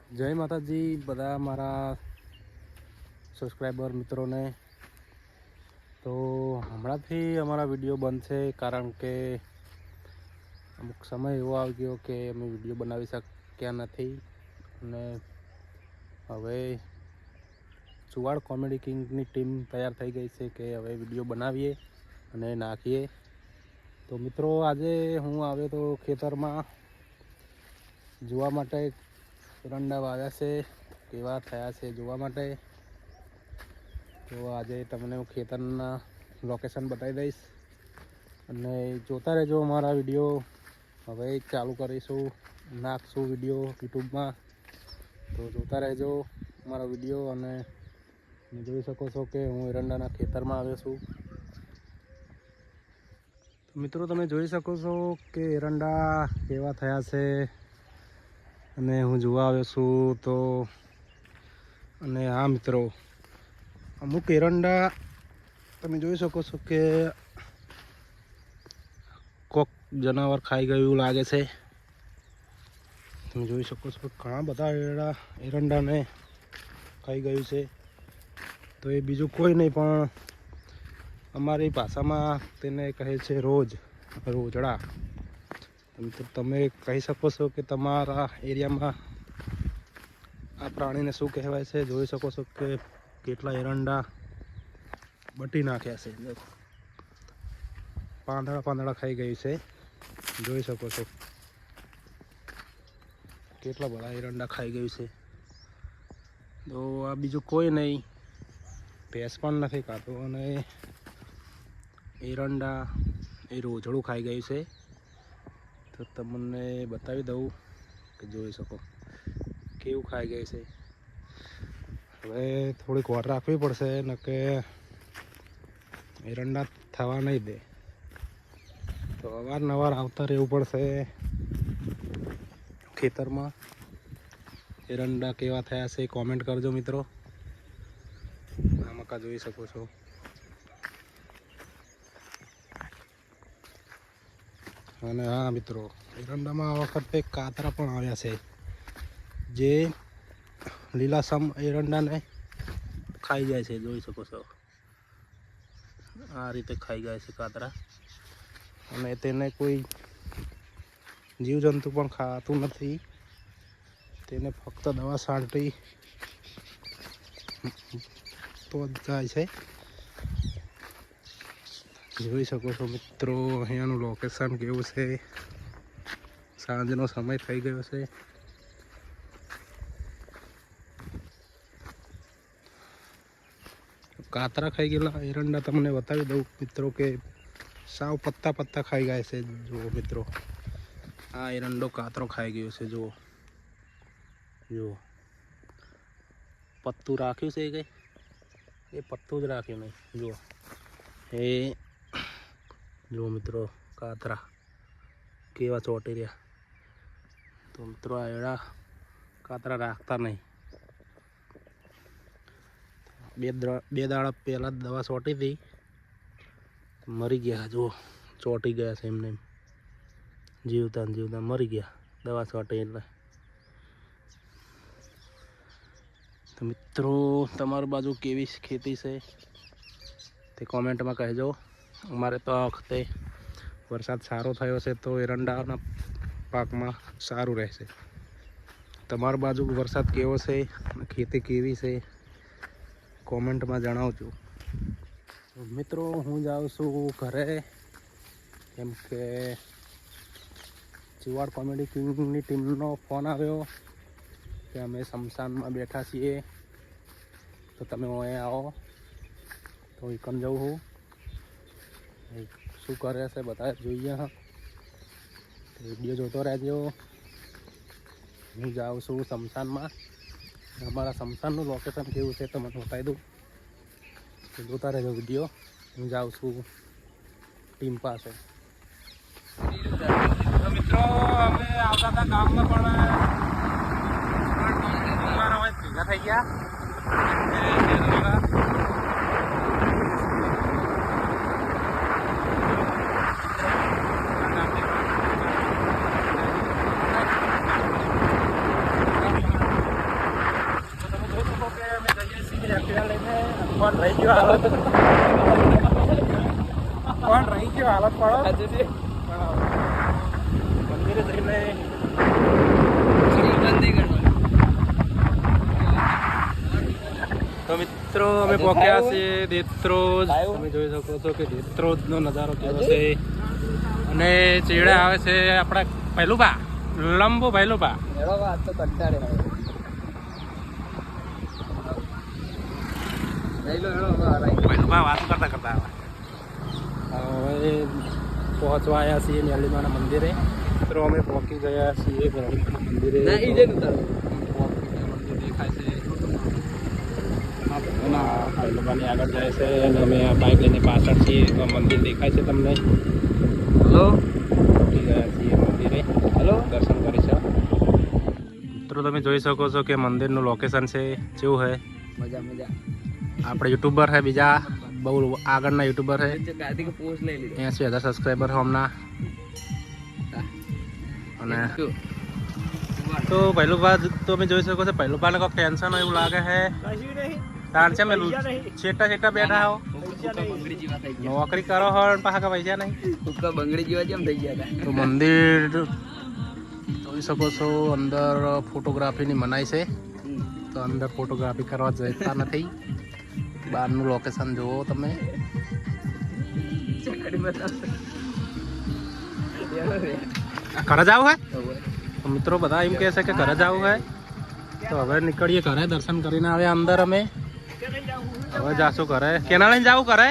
જય માતાજી બધા મારા સબસ્ક્રાઈબર મિત્રોને। તો હમણાંથી અમારા વિડીયો બંધ છે કારણ કે અમુક સમય એવો આવી ગયો કે અમે વિડીયો બનાવી શક્યા નથી અને હવે ચુવાડ કોમેડી કિંગની ટીમ તૈયાર થઈ ગઈ છે કે હવે વિડીયો બનાવીએ અને નાખીએ। તો મિત્રો આજે હું આવ્યો તો ખેતરમાં જોવા માટે એરંડા વાવ્યા છે કેવા થયા છે જોવા માટે। તો આજે તમને હું ખેતરના લોકેશન બતાવી દઈશ અને જોતા રહેજો અમારા વિડીયો। હવે ચાલુ કરીશું, નાખશું વિડીયો યુટ્યુબમાં, તો જોતા રહેજો મારા વિડીયો। અને જોઈ શકો છો કે હું એરંડાના ખેતરમાં આવ્યો છું। તો મિત્રો તમે જોઈ શકો છો કે એરંડા કેવા થયા છે અને હું જોવા આવ્યો છું। તો અને હા મિત્રો, અમુક એરંડા તમે જોઈ શકો છો કે કોક જનાવર ખાઈ ગયું લાગે છે। તમે જોઈ શકો છો ઘણા બધા એરંડાને ખાઈ ગયું છે। તો એ બીજું કોઈ નહીં પણ અમારી ભાષામાં તેને કહે છે રોજડા। તમે કહી શકો છો કે તમારા એરિયામાં આ પ્રાણીને શું કહેવાય છે। જોઈ શકો છો કે કેટલા એરંડા બટી નાખ્યા છે, પાંદડા ખાઈ ગઈ છે। જોઈ શકો છો કેટલા બધા એરંડા ખાઈ ગયું છે। તો આ બીજું કોઈ નહીં, ભેંસ પણ નથી ખાતો અને એરંડા એ રોજડું ખાઈ ગયું છે। તો તમને બતાવી દઉં કે જોઈ શકો કેવું ખાઈ ગયું છે। હવે થોડીક વાર રાખવી પડશે ને કે એરંડા થવા નહીં દે, તો અવારનવાર આવતા રહેવું પડશે ખેતરમાં। એરંડા કેવા થયા છે કોમેન્ટ કરજો મિત્રો। આ મકા જોઈ શકો છો, અને હા મિત્રો એરંડામાં આ વખતે કાતરા પણ આવ્યા છે જે લીલાસમ એરંડાને ખાઈ જાય છે। જોઈ શકો છો આ રીતે ખાઈ જાય છે કાતરા, અને તેને કોઈ જીવજંતુ પણ ખાતું નથી, તેને ફક્ત દવા છાંટી તો જ જાય છે। જોઈ શકો છો મિત્રો અહીંયાનું લોકેશન કેવું છે, સાંજનો સમય થઈ ગયો છે। કાતરા ખાઈ ગયેલા એરંડા તમને બતાવી દઉં મિત્રો કે સાવ પત્તા ખાઈ ગયા છે। જુઓ મિત્રો આ એરંડો કાતરો ખાઈ ગયો છે। જુઓ પત્તું રાખ્યું છે કે એ પત્તું જ રાખ્યું નહીં, જુઓ જુઓ મિત્રો કાતરા કેવા ચોંટી રહ્યા। તો મિત્રો આ એડા કાતરા રાખતા નહીં, બે દાડા પહેલાં દવા છોટી હતી, મરી ગયા। જુઓ ચોંટી ગયા છે એમને, જીવતા મરી ગયા દવા છોટી એટલે। તો મિત્રો તમારી બાજુ કેવી ખેતી છે તે કોમેન્ટમાં કહેજો। અમારે તો આ વખતે વરસાદ સારો થયો છે તો એરંડાના પાકમાં સારું રહેશે। તમારી બાજુ વરસાદ કેવો છે, ખેતી કેવી છે કોમેન્ટમાં જણાવજો મિત્રો। હું જાઉં છું ઘરે, કેમ કે ચુવાડ કોમેડી કિંગની ટીમનો ફોન આવ્યો કે અમે શમશાનમાં બેઠા છીએ, તો તમે અહીં આવો। તો એકમ જવું હું શું કરે છે બધા જોઈએ, વિડીયો જોતો રહેજો। હું જાઉં છું શમશાનમાં, અમારા શમશાનનું લોકેશન કેવું છે તો મને બતાવી દઉં, જોતા રહેજો વિડીયો। હું જાઉં છું ટીમ પાસે। તો મિત્રો અમે આવતા હતા ગામમાં પણ ભેગા થઈ ગયા। કોણ રહી ગયો હાલત કોણ રહી ગયો હાલત પાડો મંદિરે જઈને તો મિત્રો અમે પહોંચ્યા છીએ દેત્રોજ. તમે જોઈ શકો છો કે દેત્રોજનો નજારો કેવો છે. અને ચેડે આવે છે આપણા પહેલુબા લંબુ પહેલુબા. પહેલુબા વાત કરતા કરતા હવે પહોંચવા આવ્યા છીએ મેલીમાના મંદિરે. મિત્રો અમે પહોંચી ગયા છીએ મેલીમાના મંદિરે. મંદિર દેખાય છે પહેલુબાની આગળ જાય છે અને અમે આ બાઇક લઈને પાછળ છીએ. તો મંદિર દેખાય છે તમને. હલો પહોંચી ગયા છીએ મંદિરે. હલો દર્શન કરીશું. મિત્રો તમે જોઈ શકો છો કે મંદિરનું લોકેશન છે કેવું છે. મજા મજા. આપણે યુટ્યુબર છે બીજા બહુ આગળના યુટ્યુબર છે. 80,000 સબસ્ક્રાઈબર છે હમણાં. અને તો પહેલું બાદ તમે જોઈ શકો છો પહેલું બાદ કોઈ ટેન્શન એવું લાગે છે. તાર છે મેલું છેટા છેટા બેઠા હો નોકરી કરો હો પાછા પૈસા નહીં. બંગડી જેવા જેમ થઈ ગયા તો મંદિર જોઈ શકો છો. અંદર ફોટોગ્રાફીની મનાઈ છે તો અંદર ફોટોગ્રાફી કરવા જતા નથી. બહારનું લોકેશન જુઓ તમે. ઘરે જવું હે તો મિત્રો બધા એમ કહે છે કે ઘરે જવું હે. તો હવે નીકળીએ ઘરે. દર્શન કરીને આવ્યા અંદર અમે. હવે જાશું ઘરે. કેના લઈને જવું ઘરે.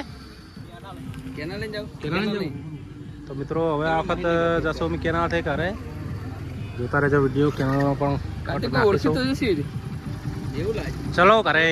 તો મિત્રો હવે આ વખત જશો અમે કેનાલથી ઘરે. જોતા રહેજો વિડીયો. કેનાલમાં પણ ચલો ઘરે.